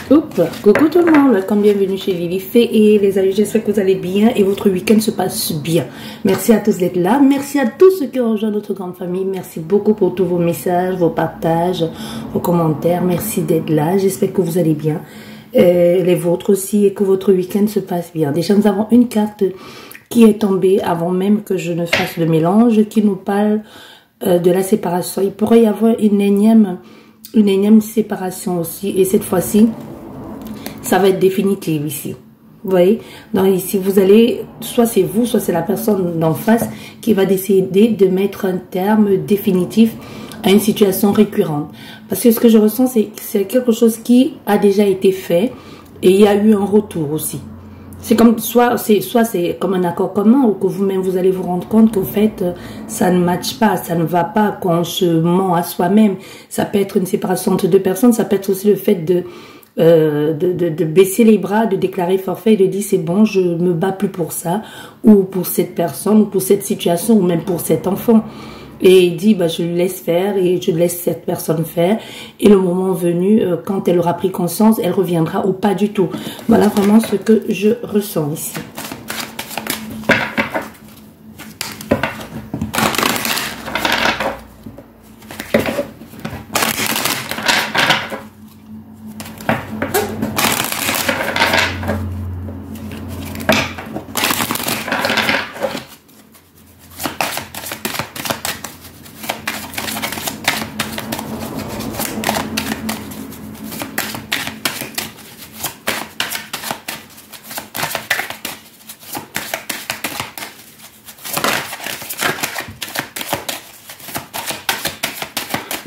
Oups, coucou tout le monde, welcome, bienvenue chez Lily Fée et les amis, j'espère que vous allez bien et votre week-end se passe bien. Merci à tous d'être là, merci à tous ceux qui ont rejoint notre grande famille, merci beaucoup pour tous vos messages, vos partages, vos commentaires, merci d'être là, j'espère que vous allez bien, les vôtres aussi et que votre week-end se passe bien. Déjà nous avons une carte qui est tombée avant même que je ne fasse le mélange, qui nous parle de la séparation. Il pourrait y avoir une énième séparation aussi et cette fois-ci ça va être définitif ici. Vous voyez? Donc ici, vous allez, soit c'est vous, soit c'est la personne d'en face qui va décider de mettre un terme définitif à une situation récurrente. Parce que ce que je ressens, c'est quelque chose qui a déjà été fait et il y a eu un retour aussi. C'est comme, soit c'est comme un accord commun ou que vous-même vous allez vous rendre compte qu'au fait, ça ne matche pas, ça ne va pas, qu'on se ment à soi-même. Ça peut être une séparation entre deux personnes, ça peut être aussi le fait de baisser les bras, de déclarer forfait et de dire c'est bon, je me bats plus pour ça, ou pour cette personne, ou pour cette situation, ou même pour cet enfant. Et il dit, bah, je le laisse faire et je laisse cette personne faire. Et le moment venu, quand elle aura pris conscience, elle reviendra ou pas du tout. Voilà vraiment ce que je ressens ici.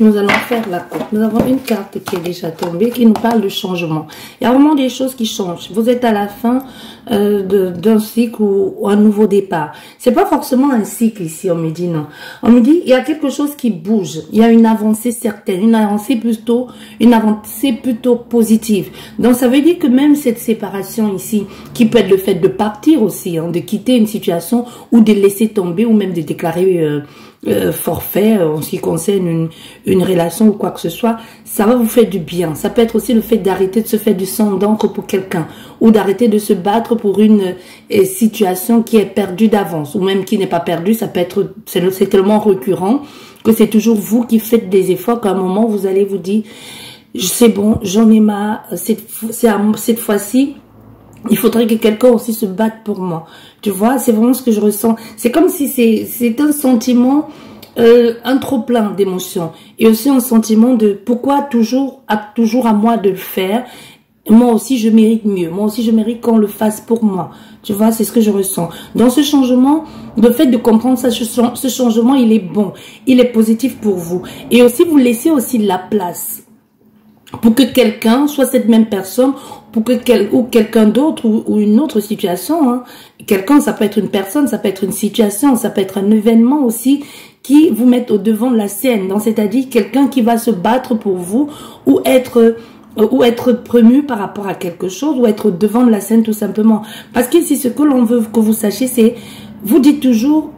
Nous allons faire la coupe. Nous avons une carte qui est déjà tombée, qui nous parle de changement. Il y a vraiment des choses qui changent. Vous êtes à la fin d'un cycle ou un nouveau départ. C'est pas forcément un cycle ici, on me dit non. On me dit, il y a quelque chose qui bouge. Il y a une avancée certaine, une avancée plutôt positive. Donc ça veut dire que même cette séparation ici, qui peut être le fait de partir aussi, hein, de quitter une situation ou de laisser tomber ou même de déclarer forfait en ce qui concerne une relation ou quoi que ce soit, ça va vous faire du bien. Ça peut être aussi le fait d'arrêter de se faire du sang d'encre pour quelqu'un ou d'arrêter de se battre pour une situation qui est perdue d'avance ou même qui n'est pas perdue. Ça peut être, c'est tellement récurrent que c'est toujours vous qui faites des efforts qu'à un moment vous allez vous dire c'est bon, j'en ai marre, cette fois-ci il faudrait que quelqu'un aussi se batte pour moi. Tu vois, c'est vraiment ce que je ressens. C'est comme si c'est un sentiment, un trop-plein d'émotions. Et aussi un sentiment de pourquoi toujours à moi de le faire. Moi aussi, je mérite mieux. Moi aussi, je mérite qu'on le fasse pour moi. Tu vois, c'est ce que je ressens. Dans ce changement, le fait de comprendre ça, ce changement, il est bon. Il est positif pour vous. Et aussi, vous laissez aussi la place pour que quelqu'un, soit cette même personne, pour que quelqu'un d'autre ou une autre situation, hein. Quelqu'un, ça peut être une personne, ça peut être une situation, ça peut être un événement aussi qui vous met au devant de la scène. Donc, c'est-à-dire quelqu'un qui va se battre pour vous ou être promu par rapport à quelque chose ou être devant de la scène tout simplement. Parce que si ce que l'on veut que vous sachiez, c'est, vous dites toujours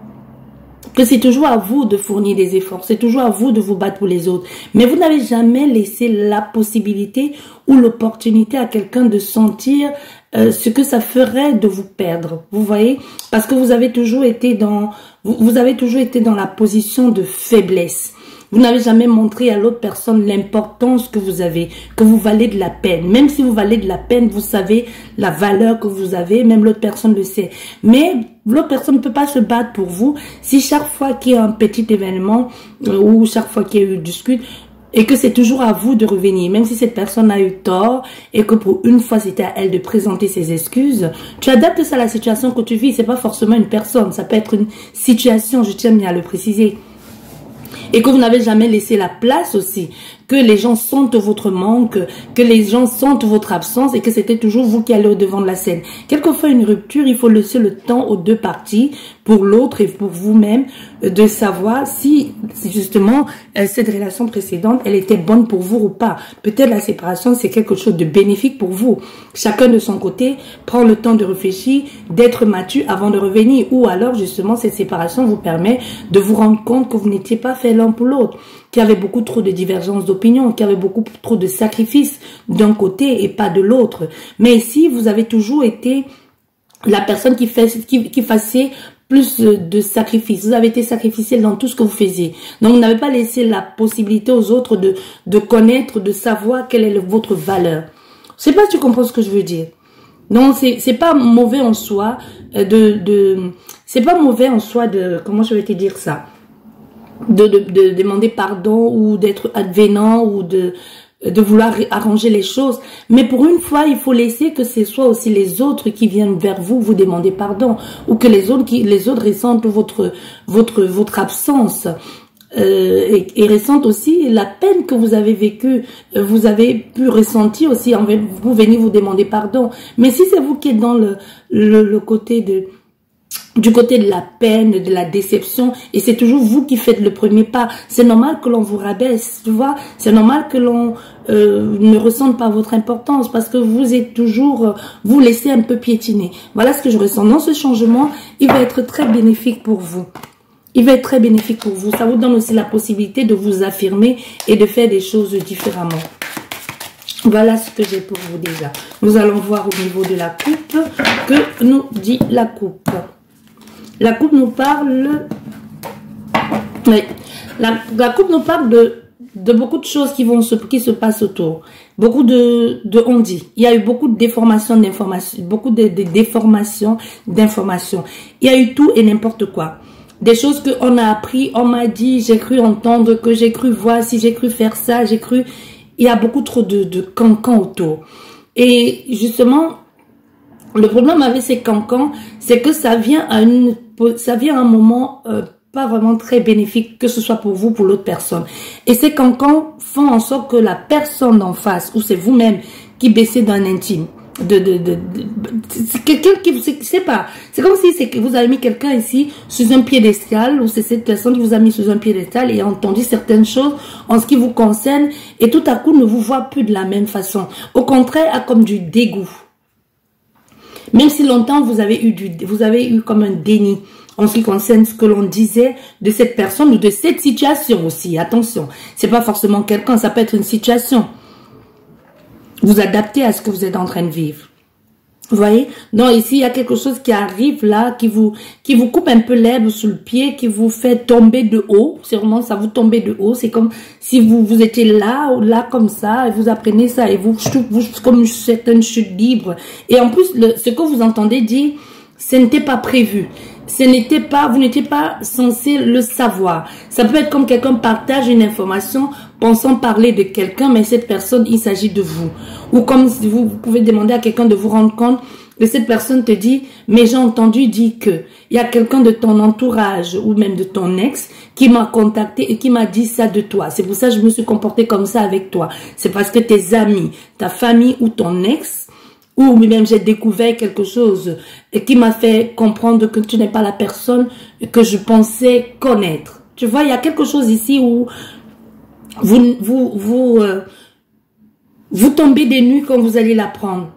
que c'est toujours à vous de fournir des efforts, c'est toujours à vous de vous battre pour les autres. Mais vous n'avez jamais laissé la possibilité ou l'opportunité à quelqu'un de sentir ce que ça ferait de vous perdre. Vous voyez? Parce que vous avez toujours été dans la position de faiblesse. Vous n'avez jamais montré à l'autre personne l'importance que vous avez, que vous valez de la peine. Même si vous valez de la peine, vous savez la valeur que vous avez, même l'autre personne le sait. Mais l'autre personne ne peut pas se battre pour vous si chaque fois qu'il y a un petit événement ou chaque fois qu'il y a eu une dispute, et que c'est toujours à vous de revenir, même si cette personne a eu tort et que pour une fois c'était à elle de présenter ses excuses. Tu adaptes ça à la situation que tu vis, c'est pas forcément une personne, ça peut être une situation, je tiens bien à le préciser. Et que vous n'avez jamais laissé la place aussi, que les gens sentent votre manque, que les gens sentent votre absence et que c'était toujours vous qui allez au devant de la scène. Quelquefois, une rupture, il faut laisser le temps aux deux parties, pour l'autre et pour vous-même, de savoir si justement cette relation précédente, elle était bonne pour vous ou pas. Peut-être la séparation, c'est quelque chose de bénéfique pour vous. Chacun de son côté prend le temps de réfléchir, d'être mature avant de revenir. Ou alors, justement, cette séparation vous permet de vous rendre compte que vous n'étiez pas fait l'un pour l'autre. qu'il y avait beaucoup trop de divergences d'opinion, qu'il y avait beaucoup trop de sacrifices d'un côté et pas de l'autre. Mais ici, vous avez toujours été la personne qui faisait plus de sacrifices. Vous avez été sacrificiel dans tout ce que vous faisiez. Donc, vous n'avez pas laissé la possibilité aux autres de connaître, de savoir quelle est votre valeur. Je sais pas si tu comprends ce que je veux dire. Donc, c'est pas mauvais en soi c'est pas mauvais en soi comment je vais te dire ça, de demander pardon ou d'être advenant ou de vouloir arranger les choses. Mais pour une fois, il faut laisser que ce soit aussi les autres qui viennent vers vous demander pardon, ou que les autres ressentent votre absence. Et ressentent aussi la peine que vous avez vécue, vous avez pu ressentir aussi, vous venez vous demander pardon. Mais si c'est vous qui êtes dans le côté du côté de la peine, de la déception, et c'est toujours vous qui faites le premier pas, c'est normal que l'on vous rabaisse, tu vois, c'est normal que l'on ne ressente pas votre importance, parce que vous êtes toujours, vous laissez un peu piétiner. Voilà ce que je ressens. Dans ce changement, il va être très bénéfique pour vous. Il va être très bénéfique pour vous. Ça vous donne aussi la possibilité de vous affirmer et de faire des choses différemment. Voilà ce que j'ai pour vous déjà. Nous allons voir au niveau de la coupe que nous dit la coupe. La coupe nous parle... Oui. La coupe nous parle de beaucoup de choses qui se passent autour. Beaucoup de on-dit. Il y a eu beaucoup de déformations d'informations. Beaucoup de déformations d'informations. Il y a eu tout et n'importe quoi. Des choses qu'on a appris, on m'a dit, j'ai cru entendre, que j'ai cru voir, si j'ai cru faire ça, j'ai cru... Il y a beaucoup trop de cancans autour. Et justement, le problème avec ces cancans, c'est que ça vient à un moment pas vraiment très bénéfique, que ce soit pour vous, pour l'autre personne. Et ces cancans font en sorte que la personne en face, ou c'est vous-même qui baissez d'un intime, c'est quelqu'un qui c'est pas, c'est comme si c'est que vous avez mis quelqu'un ici sous un piédestal, ou c'est cette personne qui vous a mis sous un piédestal et a entendu certaines choses en ce qui vous concerne, et tout à coup ne vous voit plus de la même façon, au contraire a comme du dégoût, même si longtemps vous avez eu comme un déni en ce qui concerne ce que l'on disait de cette personne ou de cette situation aussi. Attention, c'est pas forcément quelqu'un, ça peut être une situation. Vous adaptez à ce que vous êtes en train de vivre. Vous voyez? Donc ici, il y a quelque chose qui arrive là, qui vous coupe un peu l'herbe sous le pied, qui vous fait tomber de haut. C'est vraiment ça, vous tombez de haut. C'est comme si vous étiez là, ou là comme ça, et vous apprenez ça, et vous comme une certaine chute libre. Et en plus, ce que vous entendez dire, ce n'était pas prévu. Vous n'étiez pas censé le savoir. Ça peut être comme quelqu'un partage une information pensant parler de quelqu'un, mais cette personne, il s'agit de vous. Ou comme si vous pouvez demander à quelqu'un de vous rendre compte que cette personne te dit, mais j'ai entendu dire que il y a quelqu'un de ton entourage ou même de ton ex qui m'a contacté et qui m'a dit ça de toi. C'est pour ça que je me suis comportée comme ça avec toi. C'est parce que tes amis, ta famille ou ton ex, ou même j'ai découvert quelque chose et qui m'a fait comprendre que tu n'es pas la personne que je pensais connaître. Tu vois, il y a quelque chose ici où vous tombez des nues quand vous allez l'apprendre.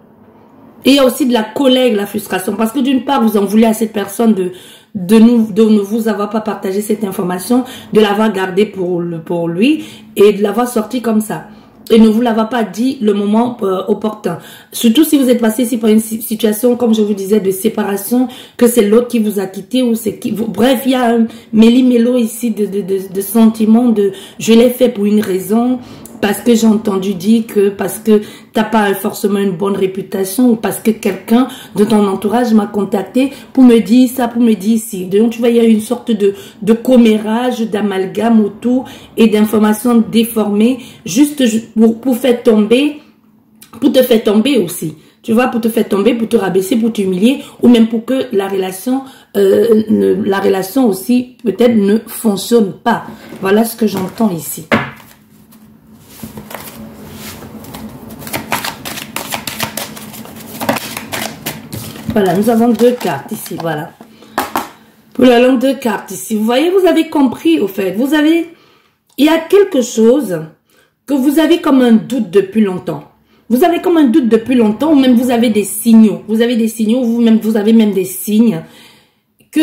Et il y a aussi de la colère, de la frustration. Parce que d'une part, vous en voulez à cette personne de ne vous avoir pas partagé cette information, de l'avoir gardée pour lui et de l'avoir sortie comme ça. Et ne vous l'avez pas dit le moment opportun. Surtout si vous êtes passé ici par une situation, comme je vous disais, de séparation, que c'est l'autre qui vous a quitté ou c'est qui... Bref, il y a un méli-mélo ici de sentiments de « je l'ai fait pour une raison ». Parce que j'ai entendu dire que, parce que t'as pas forcément une bonne réputation, ou parce que quelqu'un de ton entourage m'a contacté pour me dire ça, pour me dire ci. Donc tu vois, il y a une sorte de commérage, d'amalgame autour et d'informations déformées, juste pour faire tomber, pour te faire tomber aussi. Tu vois, pour te faire tomber, pour te rabaisser, pour t'humilier, ou même pour que la relation aussi peut-être ne fonctionne pas. Voilà ce que j'entends ici. Voilà, nous avons deux cartes ici, voilà. Nous avons deux cartes ici. Vous voyez, vous avez compris, au fait. Il y a quelque chose que vous avez comme un doute depuis longtemps. Vous avez comme un doute depuis longtemps, ou même vous avez des signaux. Vous avez des signaux, vous avez même des signes que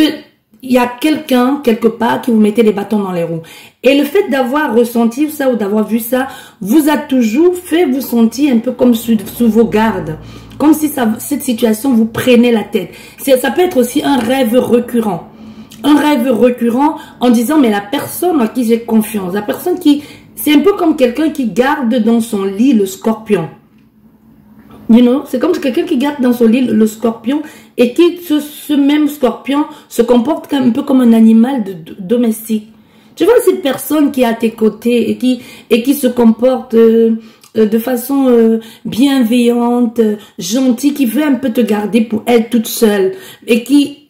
il y a quelqu'un, quelque part, qui vous mettait les bâtons dans les roues. Et le fait d'avoir ressenti ça ou d'avoir vu ça, vous a toujours fait vous sentir un peu comme sous vos gardes. Comme si cette situation vous prenait la tête. Ça peut être aussi un rêve récurrent. Un rêve récurrent en disant, mais la personne à qui j'ai confiance, la personne qui... C'est un peu comme quelqu'un qui garde dans son lit le scorpion. You know, c'est comme quelqu'un qui garde dans son lit le scorpion et qui, ce même scorpion, se comporte un peu comme un animal domestique. Tu vois, cette personne qui est à tes côtés et qui se comporte de façon bienveillante, gentille, qui veut un peu te garder pour elle toute seule et qui,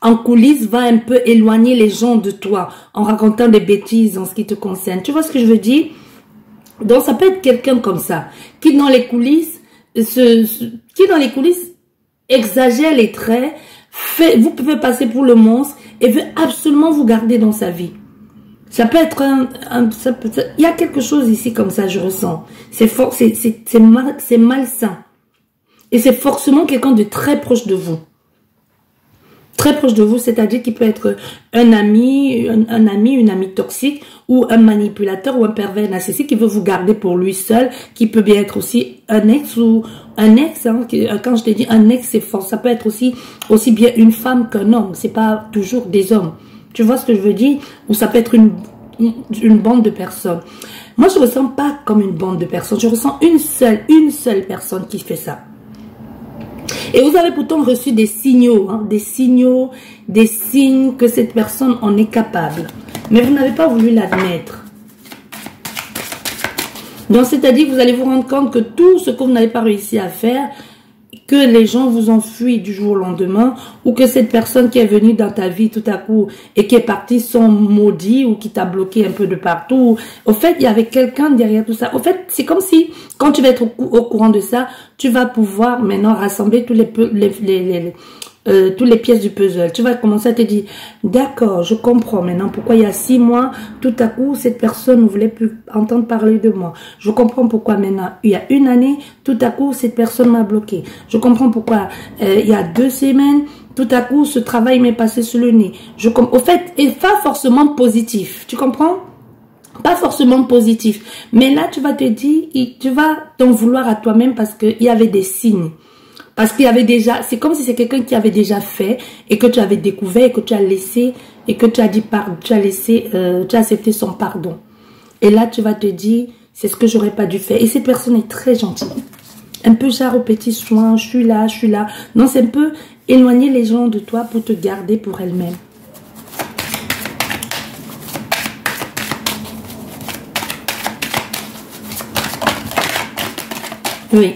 en coulisses, va un peu éloigner les gens de toi en racontant des bêtises en ce qui te concerne. Tu vois ce que je veux dire? Donc, ça peut être quelqu'un comme ça, qui dans les coulisses, exagère les traits, vous pouvez passer pour le monstre et veut absolument vous garder dans sa vie. Ça peut être il y a quelque chose ici comme ça, je ressens. C'est malsain. Et c'est forcément quelqu'un de très proche de vous. Très proche de vous, c'est-à-dire qu'il peut être un ami, une amie toxique, ou un manipulateur, ou un pervers narcissique qui veut vous garder pour lui seul, qui peut bien être aussi un ex, ou un ex, hein, quand je t'ai dit un ex, c'est fort, ça peut être aussi bien une femme qu'un homme, c'est pas toujours des hommes. Tu vois ce que je veux dire? Ou ça peut être une bande de personnes. Moi, je ne ressens pas comme une bande de personnes, je ressens une seule personne qui fait ça. Et vous avez pourtant reçu des signaux, hein, des signes que cette personne en est capable. Mais vous n'avez pas voulu l'admettre. Donc, c'est-à-dire que vous allez vous rendre compte que tout ce que vous n'avez pas réussi à faire, que les gens vous ont fui du jour au lendemain, ou que cette personne qui est venue dans ta vie tout à coup et qui est partie sont maudits ou qui t'a bloqué un peu de partout. Au fait, il y avait quelqu'un derrière tout ça. Au fait, c'est comme si, quand tu vas être au courant de ça, tu vas pouvoir maintenant rassembler toutes les pièces du puzzle. Tu vas commencer à te dire, d'accord, je comprends maintenant pourquoi il y a 6 mois, tout à coup, cette personne ne voulait plus entendre parler de moi. Je comprends pourquoi maintenant, il y a 1 année, tout à coup, cette personne m'a bloqué. Je comprends pourquoi il y a 2 semaines, tout à coup, ce travail m'est passé sous le nez. Au fait, et pas forcément positif. Tu comprends? Pas forcément positif. Mais là, tu vas te dire, tu vas t'en vouloir à toi-même parce qu'il y avait des signes. Parce qu'il y avait déjà, c'est comme si c'est quelqu'un qui avait déjà fait et que tu avais découvert et que tu as laissé et que tu as dit pardon, tu as accepté son pardon. Et là, tu vas te dire, c'est ce que j'aurais pas dû faire. Et cette personne est très gentille. Un peu genre au petit soin, je suis là. Non, c'est un peu éloigner les gens de toi pour te garder pour elle-même. Oui.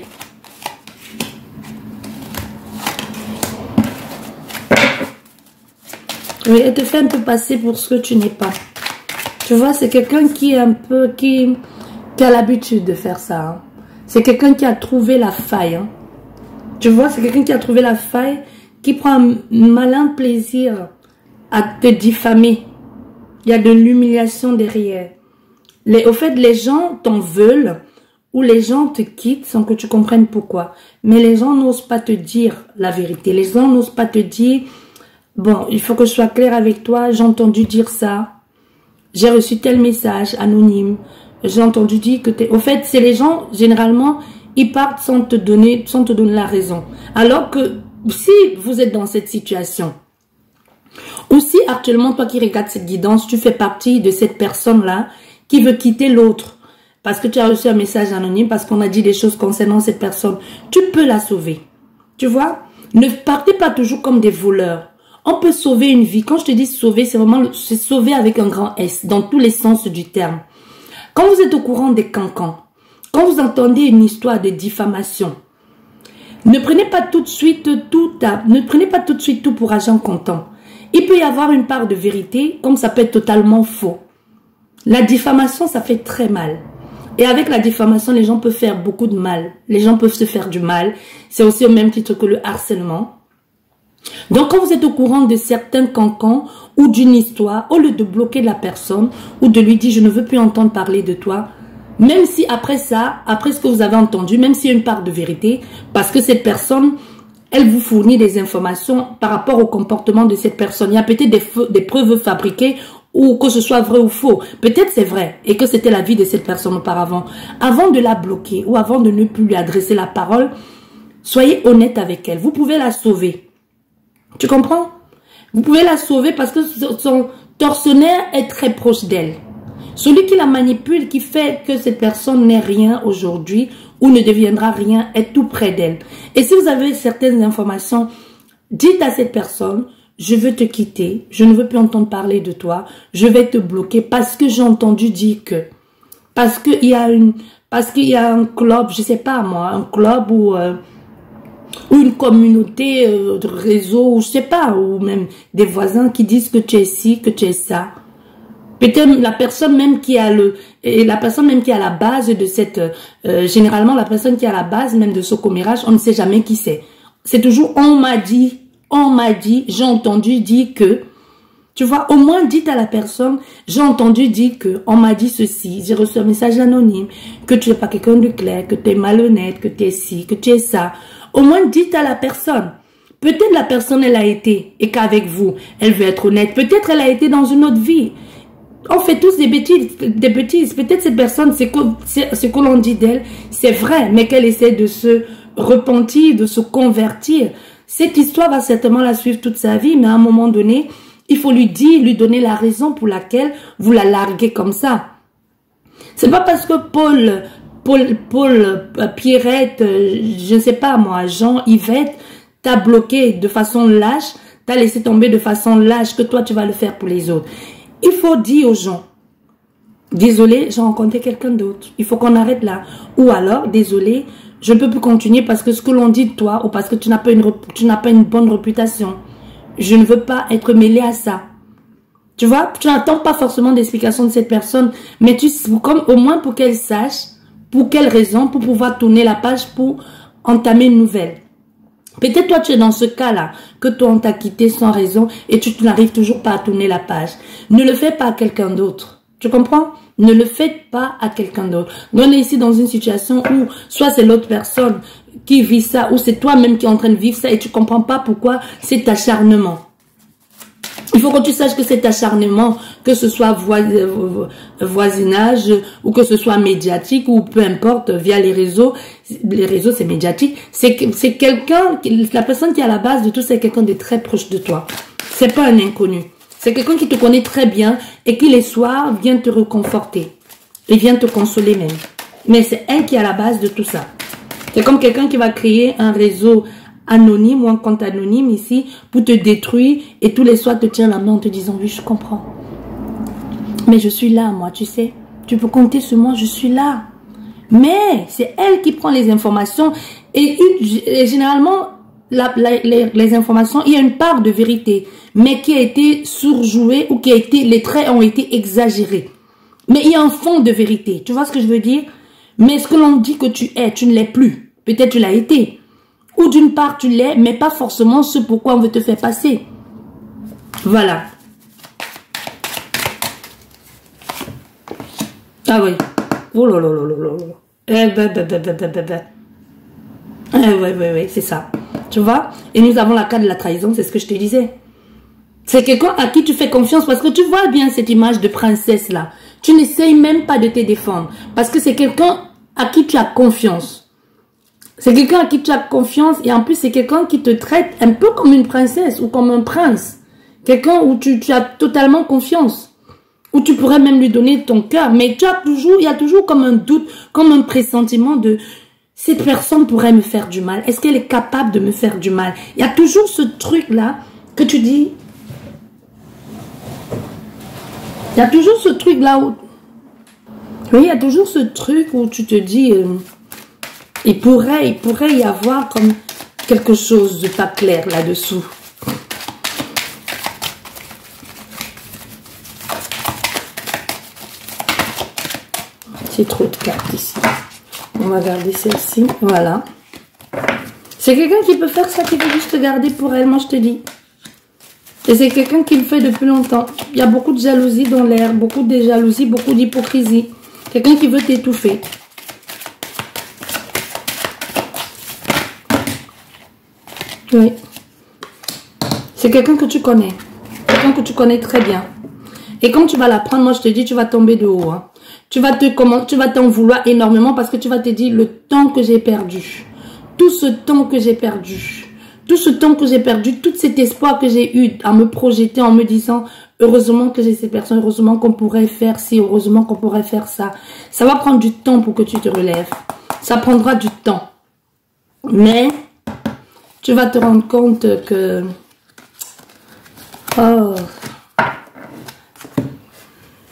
Oui, elle te fait un peu passer pour ce que tu n'es pas. Tu vois, c'est quelqu'un qui est un peu, qui a l'habitude de faire ça. Hein. C'est quelqu'un qui a trouvé la faille. Hein. Tu vois, c'est quelqu'un qui a trouvé la faille, qui prend un malin plaisir à te diffamer. Il y a de l'humiliation derrière. Au fait, les gens t'en veulent ou les gens te quittent sans que tu comprennes pourquoi. Mais les gens n'osent pas te dire la vérité. Les gens n'osent pas te dire... Bon, il faut que je sois claire avec toi, j'ai entendu dire ça, j'ai reçu tel message anonyme, j'ai entendu dire que t'es... Au fait, c'est les gens, généralement, ils partent sans te donner la raison. Alors que si vous êtes dans cette situation, ou si actuellement, toi qui regardes cette guidance, tu fais partie de cette personne-là qui veut quitter l'autre, parce que tu as reçu un message anonyme, parce qu'on a dit des choses concernant cette personne, tu peux la sauver. Tu vois? Ne partez pas toujours comme des voleurs. On peut sauver une vie. Quand je te dis sauver, c'est vraiment sauver avec un grand S, dans tous les sens du terme. Quand vous êtes au courant des cancans, quand vous entendez une histoire de diffamation, ne prenez pas tout de suite tout pour argent comptant. Il peut y avoir une part de vérité, comme ça peut être totalement faux. La diffamation, ça fait très mal. Et avec la diffamation, les gens peuvent faire beaucoup de mal. Les gens peuvent se faire du mal. C'est aussi au même titre que le harcèlement. Donc, quand vous êtes au courant de certains cancans ou d'une histoire, au lieu de bloquer la personne ou de lui dire « je ne veux plus entendre parler de toi », même si après ça, après ce que vous avez entendu, même s'il y a une part de vérité, parce que cette personne, elle vous fournit des informations par rapport au comportement de cette personne. Il y a peut-être des preuves fabriquées ou que ce soit vrai ou faux. Peut-être c'est vrai et que c'était la vie de cette personne auparavant. Avant de la bloquer ou avant de ne plus lui adresser la parole, soyez honnête avec elle. Vous pouvez la sauver. Tu comprends? Vous pouvez la sauver parce que son tortionnaire est très proche d'elle. Celui qui la manipule, qui fait que cette personne n'est rien aujourd'hui ou ne deviendra rien, est tout près d'elle. Et si vous avez certaines informations, dites à cette personne, je veux te quitter, je ne veux plus entendre parler de toi, je vais te bloquer parce que j'ai entendu dire que. Parce qu'il y a un club, je sais pas moi, un club ou une communauté de réseau, ou je sais pas, ou même des voisins qui disent que tu es ci, que tu es ça. Peut-être la personne même qui a la base de cette, généralement la personne qui a la base même de ce commérage, on ne sait jamais qui c'est. C'est toujours on m'a dit, j'ai entendu dire que. Tu vois, au moins dites à la personne, j'ai entendu dire que, on m'a dit ceci, j'ai reçu un message anonyme, que tu n'es pas quelqu'un de clair, que tu es malhonnête, que tu es ci, que tu es ça. Au moins dites à la personne. Peut-être la personne elle a été et qu'avec vous, elle veut être honnête. Peut-être elle a été dans une autre vie. On fait tous des bêtises, Peut-être cette personne, ce que l'on dit d'elle, c'est vrai, mais qu'elle essaie de se repentir, de se convertir. Cette histoire va certainement la suivre toute sa vie, mais à un moment donné, il faut lui dire, lui donner la raison pour laquelle vous la larguez comme ça. C'est pas parce que Pierrette, je ne sais pas moi, Jean, Yvette, t'as bloqué de façon lâche, t'as laissé tomber de façon lâche que toi tu vas le faire pour les autres. Il faut dire aux gens, désolé, j'ai rencontré quelqu'un d'autre, il faut qu'on arrête là. Ou alors, désolé, je ne peux plus continuer parce que ce que l'on dit de toi, ou parce que tu n'as pas une bonne réputation. Je ne veux pas être mêlé à ça. Tu vois, tu n'attends pas forcément d'explication de cette personne, mais au moins pour qu'elle sache, pour quelle raison, pour pouvoir tourner la page, pour entamer une nouvelle. Peut-être toi tu es dans ce cas-là, que toi on t'a quitté sans raison et tu n'arrives toujours pas à tourner la page. Ne le fais pas à quelqu'un d'autre. Tu comprends? Ne le faites pas à quelqu'un d'autre. On est ici dans une situation où soit c'est l'autre personne qui vit ça, ou c'est toi-même qui es en train de vivre ça et tu comprends pas pourquoi cet acharnement. Il faut que tu saches que cet acharnement, que ce soit voisinage ou que ce soit médiatique ou peu importe via les réseaux c'est médiatique, c'est quelqu'un, la personne qui est à la base de tout, c'est quelqu'un de très proche de toi. C'est pas un inconnu. C'est quelqu'un qui te connaît très bien et qui les soirs vient te réconforter et vient te consoler même. Mais c'est elle qui est à la base de tout ça. C'est comme quelqu'un qui va créer un réseau anonyme ou un compte anonyme ici pour te détruire et tous les soirs te tient la main en te disant oui je comprends. Mais je suis là moi, tu sais. Tu peux compter sur moi, je suis là. Mais c'est elle qui prend les informations et généralement les informations, il y a une part de vérité, mais qui a été surjouée ou les traits ont été exagérés. Mais il y a un fond de vérité, tu vois ce que je veux dire? Mais ce que l'on dit que tu es, tu ne l'es plus. Peut-être tu l'as été. Ou d'une part tu l'es, mais pas forcément ce pourquoi on veut te faire passer. Voilà. Ah oui. Oh là là là là là. Oui, c'est ça. Tu vois? Et nous avons la carte de la trahison, c'est ce que je te disais. C'est quelqu'un à qui tu fais confiance parce que tu vois bien cette image de princesse là. Tu n'essayes même pas de te défendre parce que c'est quelqu'un à qui tu as confiance. C'est quelqu'un à qui tu as confiance et en plus c'est quelqu'un qui te traite un peu comme une princesse ou comme un prince. Quelqu'un où tu as totalement confiance. Où tu pourrais même lui donner ton cœur. Mais il y a toujours comme un doute, comme un pressentiment de cette personne pourrait me faire du mal. Est-ce qu'elle est capable de me faire du mal? Il y a toujours ce truc-là que tu dis. Il y a toujours ce truc-là où. Oui, il y a toujours ce truc où tu te dis. Il pourrait y avoir comme quelque chose de pas clair là-dessous. C'est trop de cartes ici. On va garder celle-ci. Voilà. C'est quelqu'un qui peut faire ça, qui veut juste te garder pour elle, moi je te dis. Et c'est quelqu'un qui le fait depuis longtemps. Il y a beaucoup de jalousie dans l'air, beaucoup de jalousie, beaucoup d'hypocrisie. Quelqu'un qui veut t'étouffer. Oui. C'est quelqu'un que tu connais. Quelqu'un que tu connais très bien. Et quand tu vas la prendre, moi je te dis, tu vas tomber de haut. Hein. Tu vas t'en vouloir énormément parce que tu vas te dire le temps que j'ai perdu. Tout ce temps que j'ai perdu. Tout ce temps que j'ai perdu, tout cet espoir que j'ai eu à me projeter en me disant, heureusement que j'ai ces personnes, heureusement qu'on pourrait faire ci, heureusement qu'on pourrait faire ça. Ça va prendre du temps pour que tu te relèves. Ça prendra du temps. Mais, tu vas te rendre compte que... Oh,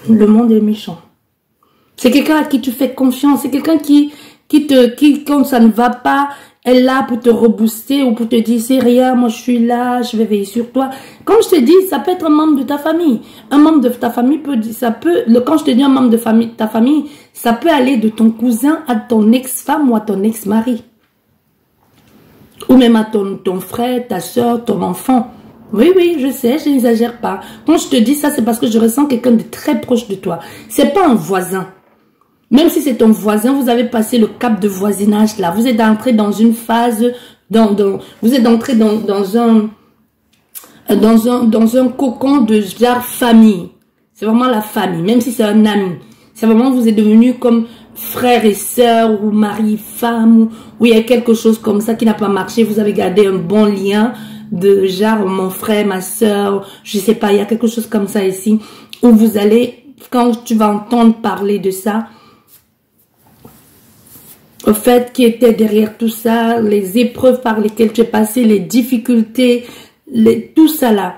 le monde est méchant. C'est quelqu'un à qui tu fais confiance. C'est quelqu'un qui, quand ça ne va pas, est là pour te rebooster ou pour te dire, c'est rien, moi je suis là, je vais veiller sur toi. Comme je te dis, ça peut être un membre de ta famille. Un membre de ta famille peut, quand je te dis un membre de ta famille, ça peut aller de ton cousin à ton ex-femme ou à ton ex-mari. Ou même à ton frère, ta soeur, ton enfant. Oui, oui, je sais, je n'exagère pas. Quand je te dis ça, c'est parce que je ressens quelqu'un de très proche de toi. C'est pas un voisin. Même si c'est ton voisin, vous avez passé le cap de voisinage là. Vous êtes entré dans une phase, vous êtes entré dans un cocon de genre famille. C'est vraiment la famille, même si c'est un ami. C'est vraiment, vous êtes devenus comme frère et sœur, ou mari, femme, ou il y a quelque chose comme ça qui n'a pas marché. Vous avez gardé un bon lien de genre mon frère, ma sœur, je sais pas, il y a quelque chose comme ça ici, où vous allez, quand tu vas entendre parler de ça, au fait qui était derrière tout ça, les épreuves par lesquelles tu es passé, les difficultés, tout ça là,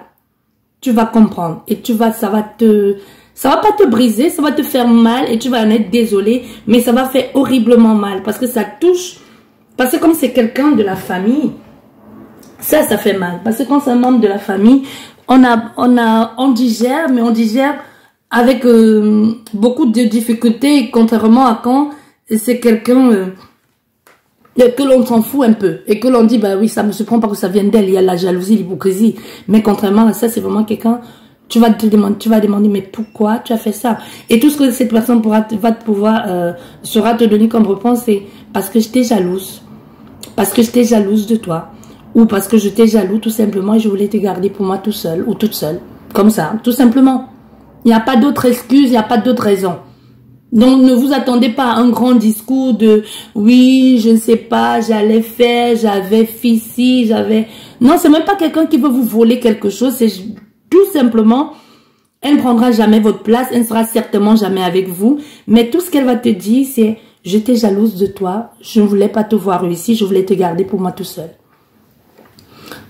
tu vas comprendre et ça va pas te briser, ça va te faire mal et tu vas en être désolé, mais ça va faire horriblement mal parce que ça touche, parce que comme c'est quelqu'un de la famille, ça fait mal. Parce que quand c'est un membre de la famille, on digère, mais on digère avec beaucoup de difficultés, contrairement à quand c'est quelqu'un que l'on s'en fout un peu et que l'on dit, bah oui, ça me surprend pas que ça vienne d'elle, il y a la jalousie, l'hypocrisie. Mais contrairement à ça, c'est vraiment quelqu'un, tu vas demander, mais pourquoi tu as fait ça? Et tout ce que cette personne saura te donner comme réponse, c'est parce que j'étais jalouse. Parce que j'étais jalouse de toi. Ou parce que j'étais jaloux tout simplement et je voulais te garder pour moi tout seul ou toute seule. Comme ça, tout simplement. Il n'y a pas d'autre excuse, il n'y a pas d'autre raison. Donc ne vous attendez pas à un grand discours de oui, je ne sais pas, j'allais faire, j'avais fait ci, j'avais... Non, c'est même pas quelqu'un qui veut vous voler quelque chose, c'est tout simplement, elle ne prendra jamais votre place, elle ne sera certainement jamais avec vous, mais tout ce qu'elle va te dire, c'est j'étais jalouse de toi, je ne voulais pas te voir ici, je voulais te garder pour moi tout seul.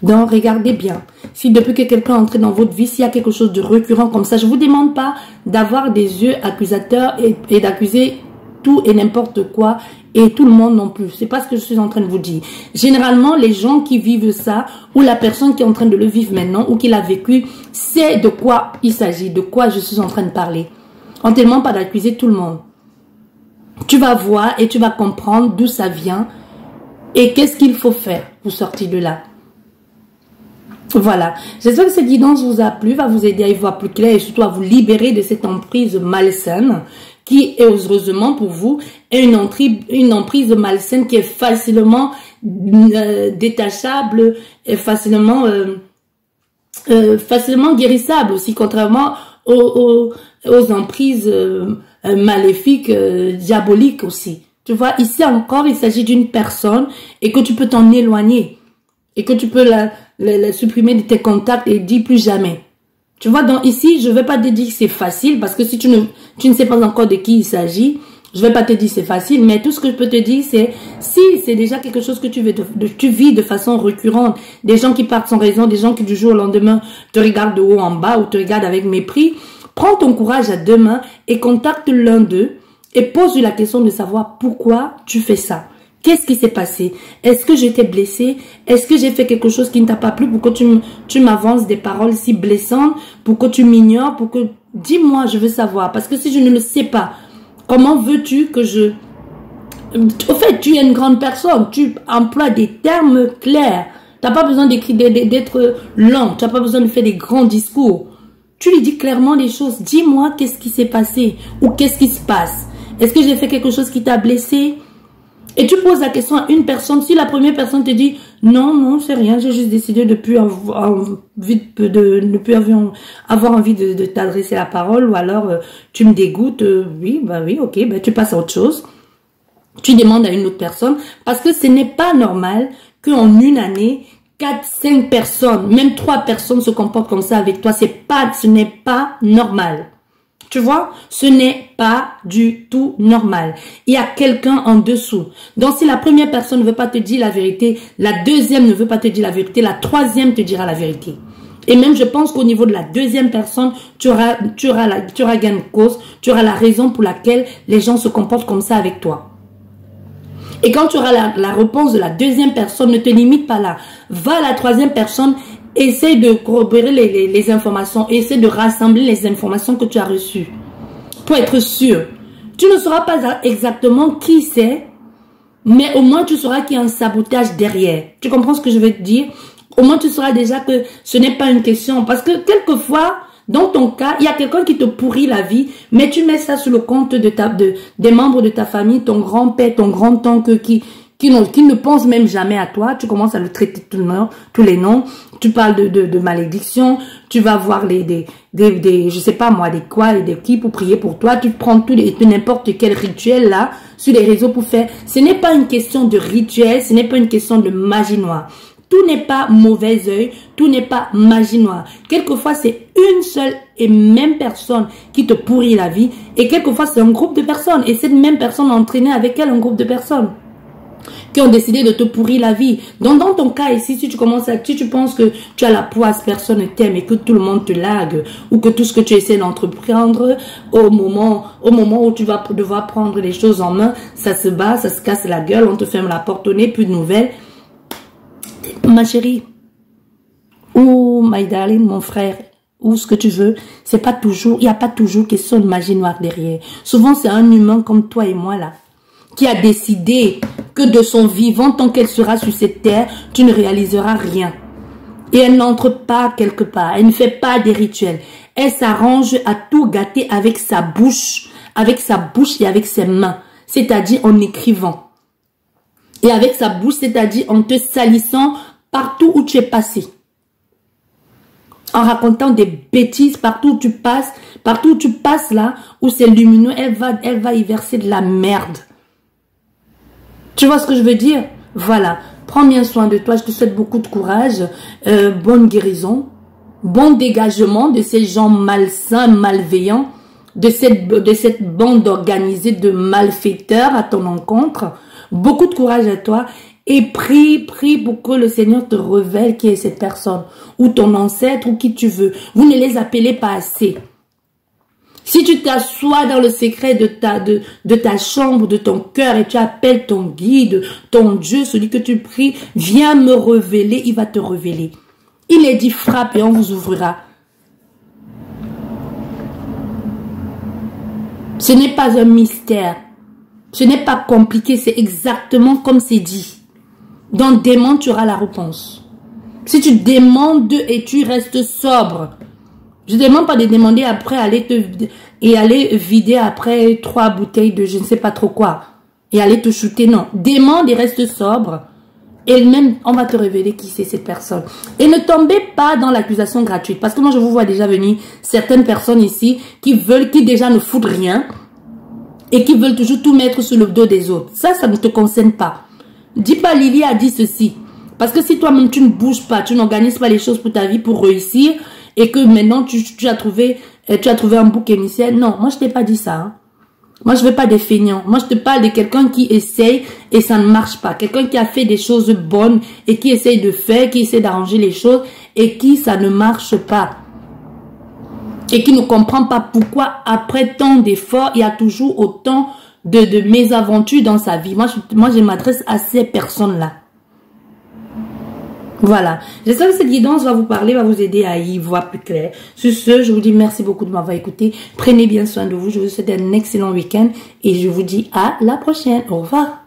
Donc, regardez bien. Si depuis que quelqu'un est entré dans votre vie, s'il y a quelque chose de récurrent comme ça, je ne vous demande pas d'avoir des yeux accusateurs et d'accuser tout et n'importe quoi et tout le monde non plus. C'est pas ce que je suis en train de vous dire. Généralement, les gens qui vivent ça ou la personne qui est en train de le vivre maintenant ou qui l'a vécu, c'est de quoi il s'agit, de quoi je suis en train de parler. On ne te demande pas d'accuser tout le monde. Tu vas voir et tu vas comprendre d'où ça vient et qu'est-ce qu'il faut faire pour sortir de là. Voilà, j'espère que cette guidance vous a plu, va vous aider à y voir plus clair et surtout à vous libérer de cette emprise malsaine qui, heureusement pour vous, est une emprise malsaine qui est facilement détachable et facilement guérissable aussi, contrairement aux emprises maléfiques, diaboliques aussi. Tu vois, ici encore, il s'agit d'une personne et que tu peux t'en éloigner et que tu peux la supprimer de tes contacts et dire plus jamais. Tu vois, donc ici, je ne vais pas te dire que c'est facile parce que si tu ne sais pas encore de qui il s'agit, je ne vais pas te dire que c'est facile, mais tout ce que je peux te dire, c'est si c'est déjà quelque chose que tu vis de façon récurrente, des gens qui partent sans raison, des gens qui du jour au lendemain te regardent de haut en bas ou te regardent avec mépris, prends ton courage à deux mains et contacte l'un d'eux et pose-lui la question de savoir pourquoi tu fais ça. Qu'est-ce qui s'est passé? Est-ce que j'étais blessée? Est-ce que j'ai fait quelque chose qui ne t'a pas plu pour que tu m'avances des paroles si blessantes, pour que tu m'ignores, pour que... Dis-moi, je veux savoir. Parce que si je ne le sais pas, comment veux-tu que je... Au fait, tu es une grande personne. Tu emploies des termes clairs. Tu n'as pas besoin d'être lent. Tu n'as pas besoin de faire des grands discours. Tu lui dis clairement les choses. Dis-moi qu'est-ce qui s'est passé ou qu'est-ce qui se passe. Est-ce que j'ai fait quelque chose qui t'a blessé? Et tu poses la question à une personne. Si la première personne te dit non, non, c'est rien, j'ai juste décidé de plus avoir envie avoir envie de t'adresser la parole, ou alors tu me dégoûtes, oui, bah oui, ok, bah tu passes à autre chose. Tu demandes à une autre personne, parce que ce n'est pas normal qu'en une année, 4, 5 personnes, même 3 personnes se comportent comme ça avec toi. Ce n'est pas normal. Tu vois, ce n'est pas du tout normal. Il y a quelqu'un en dessous. Donc, si la première personne ne veut pas te dire la vérité, la deuxième ne veut pas te dire la vérité, la troisième te dira la vérité. Et même, je pense qu'au niveau de la deuxième personne, tu auras gain de cause, tu auras la raison pour laquelle les gens se comportent comme ça avec toi. Et quand tu auras la réponse de la deuxième personne, ne te limite pas là. Va à la troisième personne. Essaye de corroborer les informations. Essaye de rassembler les informations que tu as reçues. Pour être sûr. Tu ne sauras pas exactement qui c'est. Mais au moins tu sauras qu'il y a un sabotage derrière. Tu comprends ce que je veux te dire? Au moins tu sauras déjà que ce n'est pas une question. Parce que quelquefois, dans ton cas, il y a quelqu'un qui te pourrit la vie. Mais tu mets ça sur le compte des membres de ta famille. Ton grand-père, ton grand-oncle qui ne pense même jamais à toi. Tu commences à le traiter tous les noms. Tu parles de malédiction. Tu vas voir je sais pas moi, des quoi et des qui pour prier pour toi. Tu prends n'importe quel rituel là sur les réseaux pour faire. Ce n'est pas une question de rituel. Ce n'est pas une question de magie noire. Tout n'est pas mauvais œil. Tout n'est pas magie noire. Quelquefois, c'est une seule et même personne qui te pourrit la vie. Et quelquefois, c'est un groupe de personnes. Et cette même personne a entraîné avec elle un groupe de personnes qui ont décidé de te pourrir la vie. Donc, dans ton cas ici, si tu penses que tu as la poisse, personne ne t'aime et que tout le monde te largue, ou que tout ce que tu essaies d'entreprendre, au moment où tu vas devoir prendre les choses en main, ça se bat, ça se casse la gueule, on te ferme la porte au nez, plus de nouvelles. Ma chérie, ou my darling, mon frère, ou ce que tu veux, c'est pas toujours, il n'y a pas toujours question de magie noire derrière. Souvent, c'est un humain comme toi et moi là, qui a décidé que de son vivant, tant qu'elle sera sur cette terre, tu ne réaliseras rien. Et elle n'entre pas quelque part. Elle ne fait pas des rituels. Elle s'arrange à tout gâter avec sa bouche et avec ses mains. C'est-à-dire en écrivant. Et avec sa bouche, c'est-à-dire en te salissant partout où tu es passé. En racontant des bêtises partout où tu passes là, où c'est lumineux, elle va y verser de la merde. Tu vois ce que je veux dire? Voilà. Prends bien soin de toi. Je te souhaite beaucoup de courage. Bonne guérison. Bon dégagement de ces gens malsains, malveillants. De cette bande organisée de malfaiteurs à ton encontre. Beaucoup de courage à toi. Et prie pour que le Seigneur te révèle qui est cette personne. Ou ton ancêtre ou qui tu veux. Vous ne les appelez pas assez. Si tu t'assois dans le secret de ta chambre, de ton cœur, et tu appelles ton guide, ton Dieu, celui que tu pries, viens me révéler, il va te révéler. Il est dit frappe et on vous ouvrira. Ce n'est pas un mystère. Ce n'est pas compliqué, c'est exactement comme c'est dit. Donc demande, tu auras la réponse. Si tu demandes et tu restes sobre, je ne demande pas de demander après aller vider après 3 bouteilles de je ne sais pas trop quoi et aller te shooter. Non, demande et reste sobre. Et même, on va te révéler qui c'est cette personne. Et ne tombez pas dans l'accusation gratuite. Parce que moi, je vous vois déjà venir certaines personnes ici qui déjà ne foutent rien et qui veulent toujours tout mettre sur le dos des autres. Ça ne te concerne pas. Dis pas Lily a dit ceci. Parce que si toi-même, tu ne bouges pas, tu n'organises pas les choses pour ta vie, pour réussir, et que maintenant tu as trouvé un bouc émissaire. Non, moi je t'ai pas dit ça. Hein. Moi je veux pas des feignants. Moi je te parle de quelqu'un qui essaye et ça ne marche pas. Quelqu'un qui a fait des choses bonnes et qui essaye de faire, qui essaie d'arranger les choses et qui ça ne marche pas. Et qui ne comprend pas pourquoi après tant d'efforts, il y a toujours autant de mésaventures dans sa vie. Moi je m'adresse à ces personnes-là. Voilà, j'espère que cette guidance va vous parler, va vous aider à y voir plus clair. Sur ce, je vous dis merci beaucoup de m'avoir écouté. Prenez bien soin de vous, je vous souhaite un excellent week-end et je vous dis à la prochaine. Au revoir.